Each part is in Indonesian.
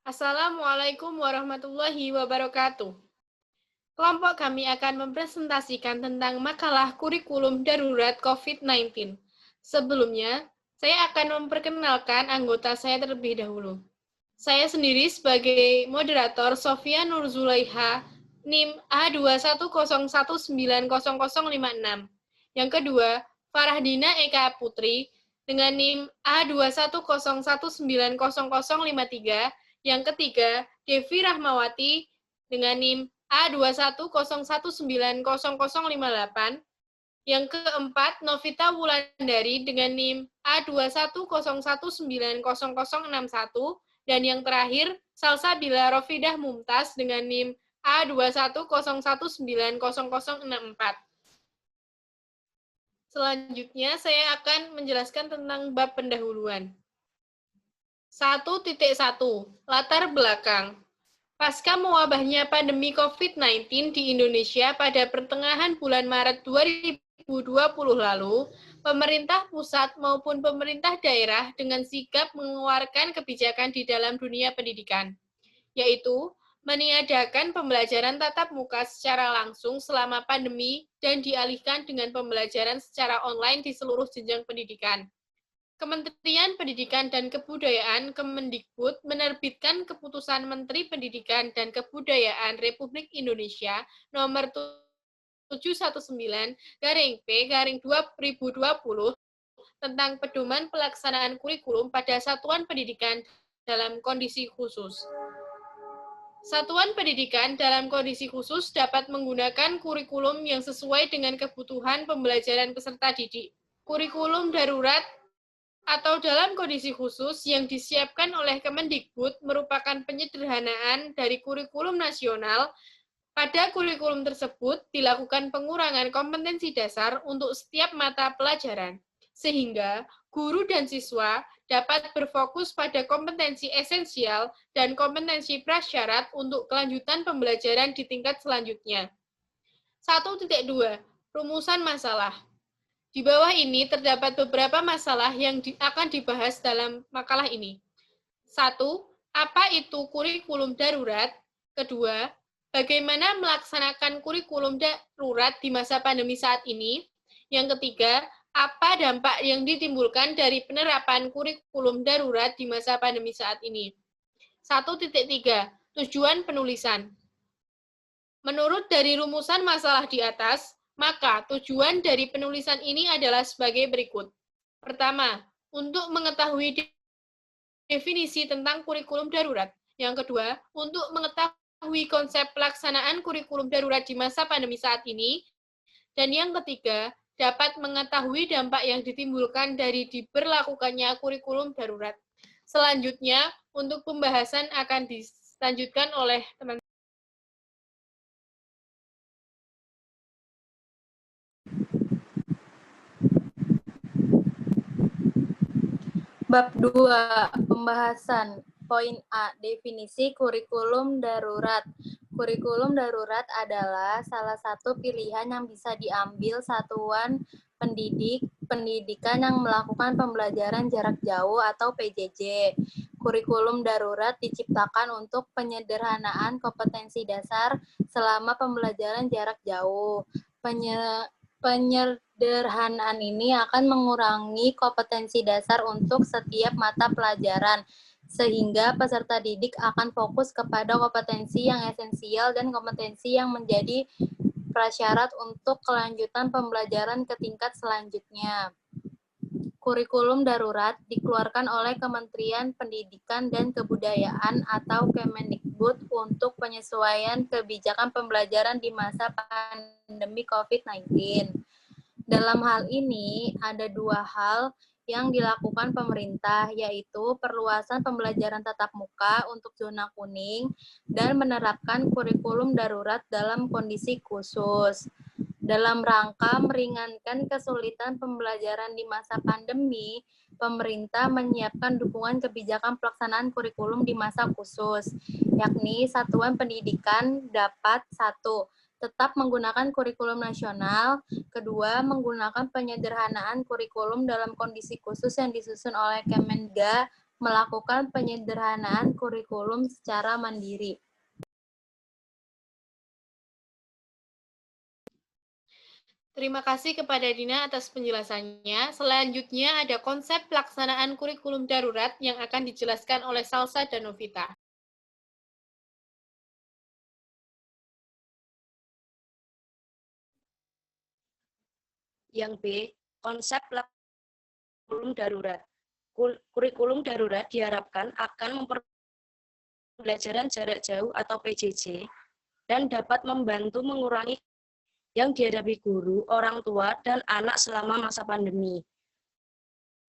Assalamualaikum warahmatullahi wabarakatuh. Kelompok kami akan mempresentasikan tentang makalah kurikulum darurat COVID-19. Sebelumnya, saya akan memperkenalkan anggota saya terlebih dahulu. Saya sendiri sebagai moderator Sofia Nurzulaiha, NIM A2101900056. Yang kedua, Farahdina Eka Putri dengan NIM A2101900053. Yang ketiga, Devi Rahmawati dengan NIM A2101900058. Yang keempat, Novita Wulandari dengan NIM A2101900061. Dan yang terakhir, Salsabila Rofidah Mumtaz dengan NIM A2101900064. Selanjutnya, saya akan menjelaskan tentang bab pendahuluan. 1.1. Latar belakang. Pasca mewabahnya pandemi COVID-19 di Indonesia pada pertengahan bulan Maret 2020 lalu, pemerintah pusat maupun pemerintah daerah dengan sigap mengeluarkan kebijakan di dalam dunia pendidikan, yaitu meniadakan pembelajaran tatap muka secara langsung selama pandemi dan dialihkan dengan pembelajaran secara online di seluruh jenjang pendidikan. Kementerian Pendidikan dan Kebudayaan Kemendikbud menerbitkan Keputusan Menteri Pendidikan dan Kebudayaan Republik Indonesia nomor 719/P/2020 tentang pedoman pelaksanaan kurikulum pada satuan pendidikan dalam kondisi khusus. Satuan pendidikan dalam kondisi khusus dapat menggunakan kurikulum yang sesuai dengan kebutuhan pembelajaran peserta didik. Kurikulum darurat atau dalam kondisi khusus yang disiapkan oleh Kemendikbud merupakan penyederhanaan dari kurikulum nasional. Pada kurikulum tersebut dilakukan pengurangan kompetensi dasar untuk setiap mata pelajaran, sehingga guru dan siswa dapat berfokus pada kompetensi esensial dan kompetensi prasyarat untuk kelanjutan pembelajaran di tingkat selanjutnya. 1.2. Rumusan masalah. Di bawah ini terdapat beberapa masalah yang akan dibahas dalam makalah ini. 1. Apa itu kurikulum darurat? Kedua, bagaimana melaksanakan kurikulum darurat di masa pandemi saat ini? Yang ketiga, apa dampak yang ditimbulkan dari penerapan kurikulum darurat di masa pandemi saat ini? 1.3. Tujuan penulisan. Menurut dari rumusan masalah di atas, maka tujuan dari penulisan ini adalah sebagai berikut. Pertama, untuk mengetahui definisi tentang kurikulum darurat. Yang kedua, untuk mengetahui konsep pelaksanaan kurikulum darurat di masa pandemi saat ini. Dan yang ketiga, dapat mengetahui dampak yang ditimbulkan dari diberlakukannya kurikulum darurat. Selanjutnya, untuk pembahasan akan dilanjutkan oleh teman-teman. Bab 2. Pembahasan. Poin A. Definisi kurikulum darurat. Kurikulum darurat adalah salah satu pilihan yang bisa diambil satuan pendidikan yang melakukan pembelajaran jarak jauh atau PJJ. Kurikulum darurat diciptakan untuk penyederhanaan kompetensi dasar selama pembelajaran jarak jauh. Penyederhanaan ini akan mengurangi kompetensi dasar untuk setiap mata pelajaran, sehingga peserta didik akan fokus kepada kompetensi yang esensial dan kompetensi yang menjadi prasyarat untuk kelanjutan pembelajaran ke tingkat selanjutnya. Kurikulum darurat dikeluarkan oleh Kementerian Pendidikan dan Kebudayaan atau Kemendikbud untuk penyesuaian kebijakan pembelajaran di masa pandemi COVID-19. Dalam hal ini, ada dua hal yang dilakukan pemerintah, yaitu perluasan pembelajaran tatap muka untuk zona kuning dan menerapkan kurikulum darurat dalam kondisi khusus. Dalam rangka meringankan kesulitan pembelajaran di masa pandemi, pemerintah menyiapkan dukungan kebijakan pelaksanaan kurikulum di masa khusus, yakni satuan pendidikan dapat 1. tetap menggunakan kurikulum nasional. Kedua, menggunakan penyederhanaan kurikulum dalam kondisi khusus yang disusun oleh Kemendga, melakukan penyederhanaan kurikulum secara mandiri. Terima kasih kepada Dina atas penjelasannya. Selanjutnya ada konsep pelaksanaan kurikulum darurat yang akan dijelaskan oleh Salsa dan Novita. Yang B, konsep kurikulum darurat. Kurikulum darurat diharapkan akan mempermudah pembelajaran jarak jauh atau PJJ dan dapat membantu mengurangi yang dihadapi guru, orang tua, dan anak selama masa pandemi.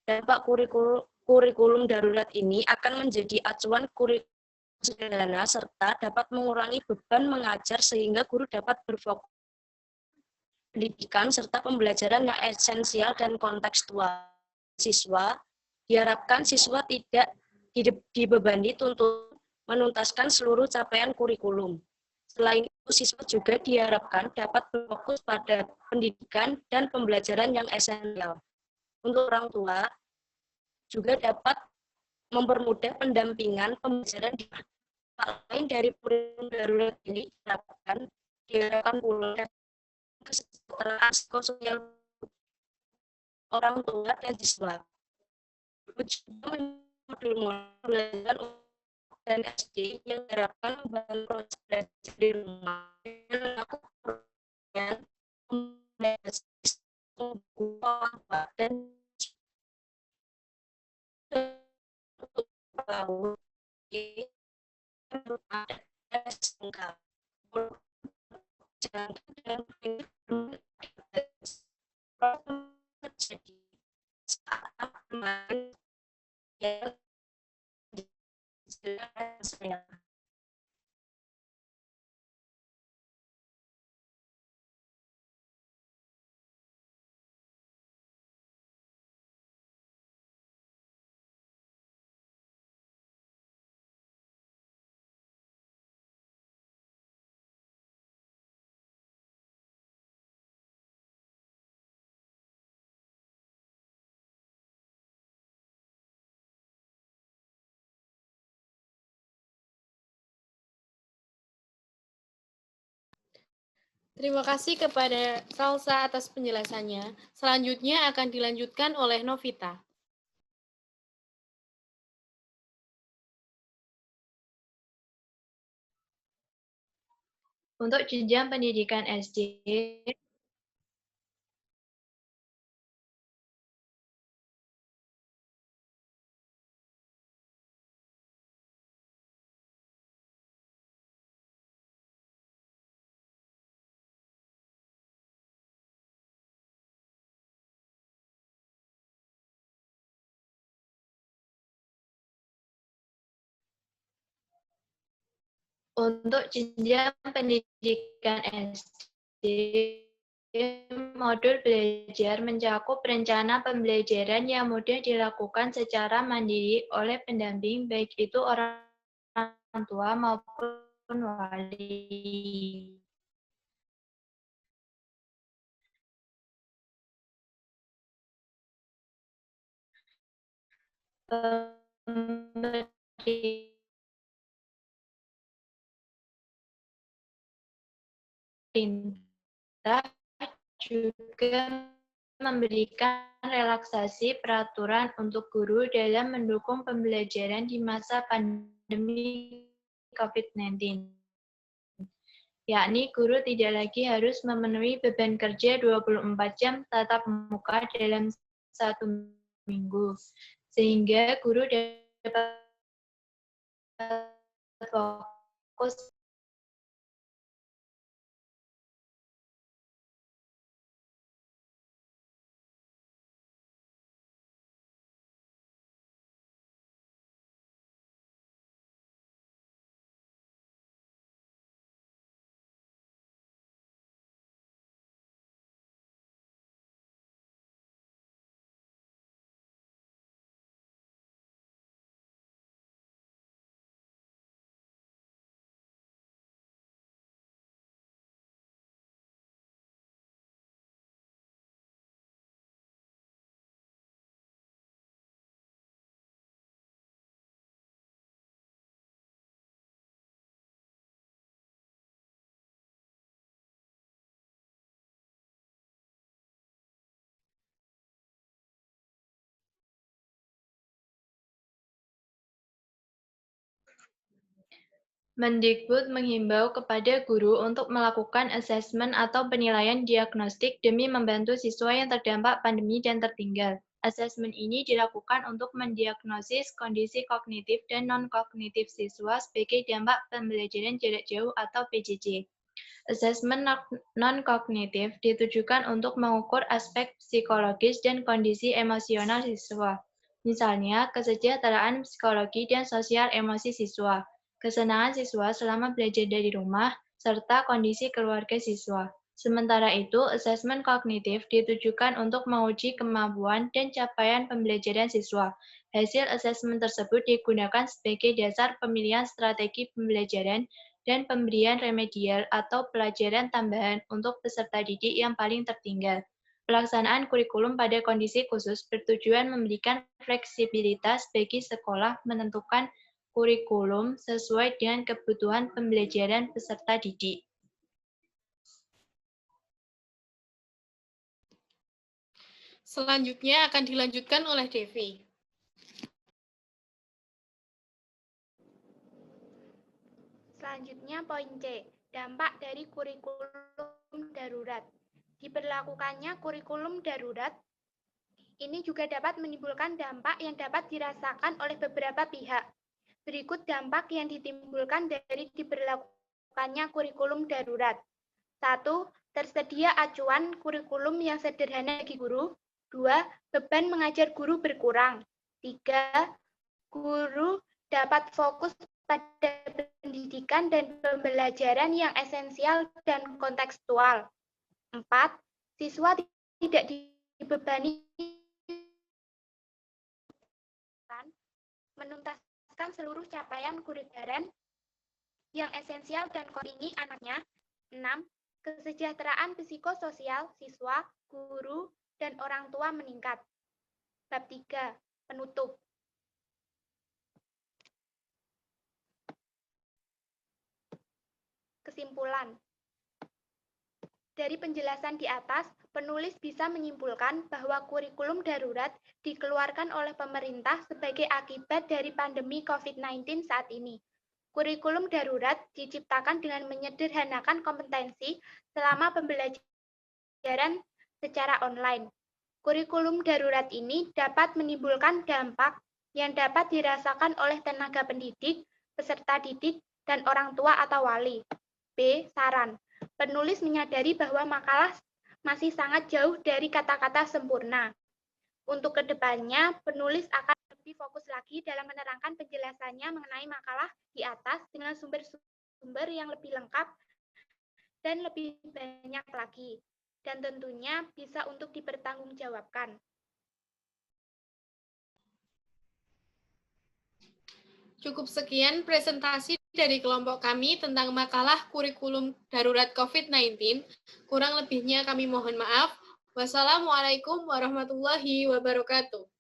Dampak kurikulum darurat ini akan menjadi acuan kurikulum sederhana serta dapat mengurangi beban mengajar sehingga guru dapat berfokus pendidikan serta pembelajaran yang esensial dan kontekstual. Siswa diharapkan siswa tidak dibebani tuntutan menuntaskan seluruh capaian kurikulum. Selain itu, siswa juga diharapkan dapat berfokus pada pendidikan dan pembelajaran yang esensial. Untuk orang tua, juga dapat mempermudah pendampingan pembelajaran di lain dari kurikulum darurat ini diharapkan pula kesejahteraan psikososial orang tua dan siswa. Juga modul belajar dan SD yang diharapkan membantu proses belajar di rumah dan melakukan dan tahu terjadi saat saya. Terima kasih kepada Salsa atas penjelasannya. Selanjutnya akan dilanjutkan oleh Novita. Untuk jenjang pendidikan SD, untuk jenjang pendidikan SD, modul belajar mencakup rencana pembelajaran yang mudah dilakukan secara mandiri oleh pendamping, baik itu orang tua maupun wali. Pemerintah juga memberikan relaksasi peraturan untuk guru dalam mendukung pembelajaran di masa pandemi COVID-19. Yakni guru tidak lagi harus memenuhi beban kerja 24 jam tatap muka dalam 1 minggu, sehingga guru dapat fokus Mendikbud menghimbau kepada guru untuk melakukan asesmen atau penilaian diagnostik demi membantu siswa yang terdampak pandemi dan tertinggal. Asesmen ini dilakukan untuk mendiagnosis kondisi kognitif dan non-kognitif siswa sebagai dampak pembelajaran jarak jauh atau PJJ. Asesmen non-kognitif ditujukan untuk mengukur aspek psikologis dan kondisi emosional siswa. Misalnya, kesejahteraan psikologi dan sosial emosi siswa, kesenangan siswa selama belajar dari rumah, serta kondisi keluarga siswa. Sementara itu, asesmen kognitif ditujukan untuk menguji kemampuan dan capaian pembelajaran siswa. Hasil asesmen tersebut digunakan sebagai dasar pemilihan strategi pembelajaran dan pemberian remedial atau pelajaran tambahan untuk peserta didik yang paling tertinggal. Pelaksanaan kurikulum pada kondisi khusus bertujuan memberikan fleksibilitas bagi sekolah menentukan kurikulum sesuai dengan kebutuhan pembelajaran peserta didik. Selanjutnya akan dilanjutkan oleh Devi. Selanjutnya poin C, dampak dari kurikulum darurat. Diberlakukannya kurikulum darurat ini juga dapat menimbulkan dampak yang dapat dirasakan oleh beberapa pihak. Berikut dampak yang ditimbulkan dari diberlakukannya kurikulum darurat. 1. Tersedia acuan kurikulum yang sederhana bagi guru. 2. Beban mengajar guru berkurang. 3. Guru dapat fokus pada pendidikan dan pembelajaran yang esensial dan kontekstual. 4. Siswa tidak dibebani menuntaskan seluruh capaian kurikuler yang esensial dan ini anaknya. 6. Kesejahteraan psikososial siswa, guru, dan orang tua meningkat. Bab 3. Penutup. Kesimpulan. Dari penjelasan di atas, penulis bisa menyimpulkan bahwa kurikulum darurat dikeluarkan oleh pemerintah sebagai akibat dari pandemi COVID-19 saat ini. Kurikulum darurat diciptakan dengan menyederhanakan kompetensi selama pembelajaran secara online. Kurikulum darurat ini dapat menimbulkan dampak yang dapat dirasakan oleh tenaga pendidik, peserta didik, dan orang tua atau wali. B. Saran. Penulis menyadari bahwa makalah masih sangat jauh dari kata-kata sempurna. Untuk kedepannya, penulis akan lebih fokus lagi dalam menerangkan penjelasannya mengenai makalah di atas dengan sumber-sumber yang lebih lengkap dan lebih banyak lagi. Dan tentunya bisa untuk dipertanggungjawabkan. Cukup sekian presentasi dari kelompok kami tentang makalah kurikulum darurat COVID-19. Kurang lebihnya kami mohon maaf. Wassalamualaikum warahmatullahi wabarakatuh.